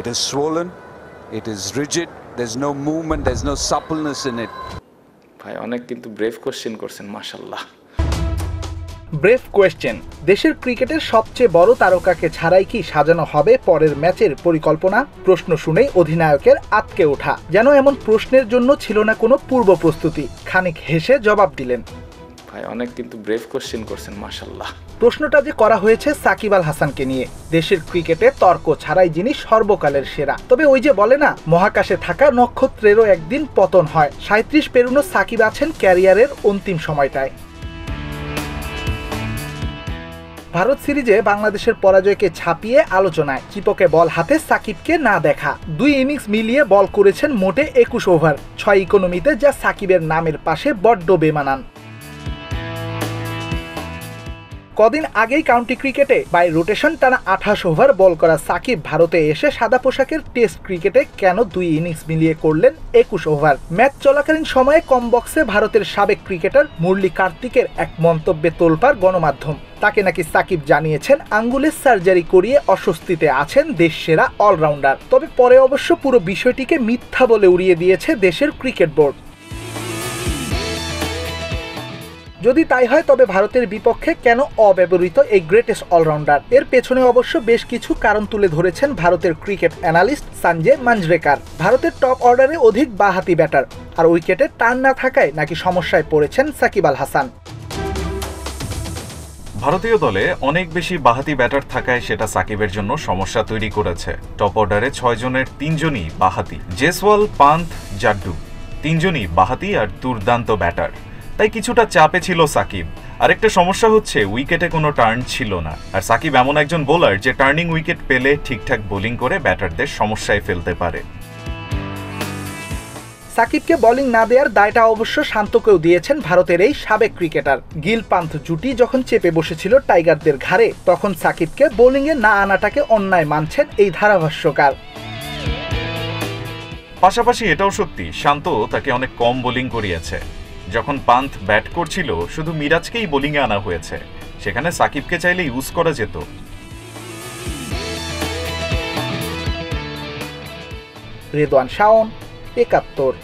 It is swollen, it is rigid, there's no movement, there's no suppleness in it. ভাই অনেক কিন্তু brave question করছেন মাশাআল্লাহ। Brave question. দেশের ক্রিকেটের সবচেয়ে বড় তারকাকে ছাড়াই কি সাজানো হবে পরের ম্যাচের পরিকল্পনা? প্রশ্ন শুনেই অধিনায়কের আঁতকে ওঠা, যেন এমন প্রশ্নের জন্য ছিল না কোনো পূর্ব প্রস্তুতি। খানিক হেসে জবাব দিলেন, ভাই অনেক কিন্তু ব্রেভ কোশ্চেন করছেন মাশাআল্লাহ। প্রশ্নটা যে করা হয়েছে সাকিব আল হাসানকে নিয়ে। দেশের ক্রিকেটে তর্ক ছাড়াই যিনি সর্বকালের সেরা। তবে ওই যে বলে না, মহাকাশে থাকা নক্ষত্রেরও একদিন পতন হয়। ৩৭ পেরোনো সাকিব আছেন ক্যারিয়ারের অন্তিম সময়টায়। ভারত সিরিজে বাংলাদেশের পরাজয়কে ছাপিয়ে আলোচনায় চিপকে বল হাতে সাকিবকে না দেখা। 2 ইনিংস মিলিয়ে বল করেছেন মোটে 21 ওভার 6 ইকোনমিতে, যা সাকিবের নামের পাশে বড্ড বেমানান। কদিন আগেই কাউন্টি ক্রিকেটে বাই রোটেশন টানা 28 ওভার বল করা সাকিব ভারতে এসে সাদা পোশাকের টেস্ট ক্রিকেটে কেন 2 ইনিংস মিলিয়ে করলেন 21 ওভার? ম্যাচ চলাকালীন সময়ে কম বক্সে ভারতের সাবেক ক্রিকেটার মুরলী কার্তিকের এক মন্তব্যে তোলপাড় গণমাধ্যম। তাকে নাকি সাকিব জানিয়েছেন আঙ্গুলের সার্জারি করিয়ে অস্বস্তিতে আছেন দেশ সেরা অলরাউন্ডার। তবে পরে অবশ্য পুরো বিষয়টিকে মিথ্যা বলে উড়িয়ে দিয়েছে দেশের ক্রিকেট বোর্ড। যদি তাই হয় তবে ভারতের বিপক্ষে কেন অব্যবহৃত এই গ্রেটেস্ট অলরাউন্ডার? এর পেছনে অবশ্য বেশ কিছু কারণ তুলে ধরেছেন ভারতের ক্রিকেট অ্যানালিস্ট সঞ্জয় মাঞ্জরেকার। ভারতের টপ অর্ডারে অধিক বাঁহাতি ব্যাটার, আর উইকেটে টার্ন না থাকায় নাকি সমস্যায় পড়েছেন সাকিব আল হাসান। ভারতীয় দলে অনেক বেশি বাঁহাতি ব্যাটার থাকায় সেটা সাকিবের জন্য সমস্যা তৈরি করেছে। টপ অর্ডারে 6 জনের 3 জনই বাঁহাতি। জেসওয়াল, পান্থ, জাড্ডু 3 জনই বাঁহাতি আর দুর্দান্ত ব্যাটার। তাই কিছুটা চাপে ছিল সাকিব। আরেকটা সমস্যা হচ্ছে উইকেটে কোনো টার্ন ছিল না। আর সাকিব এমন একজন বোলার যে টার্নিং উইকেট পেলে ঠিকঠাক বোলিং করে ব্যাটারদের সমস্যায় ফেলতে পারে। সাকিবকে বোলিং না দেওয়ার দায়টা অবশ্য শান্তকেও দিয়েছেন ভারতের এই সাবেক ক্রিকেটার। গিল পান্থ জুটি যখন চেপে বসেছিল টাইগারদের ঘাড়ে, তখন সাকিবকে বোলিংয়ে না আনাটাকে অন্যায় মানছেন এই ধারাভাষ্যকার। পাশাপাশি এটাও সত্যি, শান্ত তাকে অনেক কম বোলিং করিয়েছে। যখন পান্থ ব্যাট করছিল শুধু মিরাজকেই বোলিংয়ে আনা হয়েছে, সেখানে সাকিবকে চাইলে ইউজ করা যেত। রেদওয়ান শাওন, ৭১।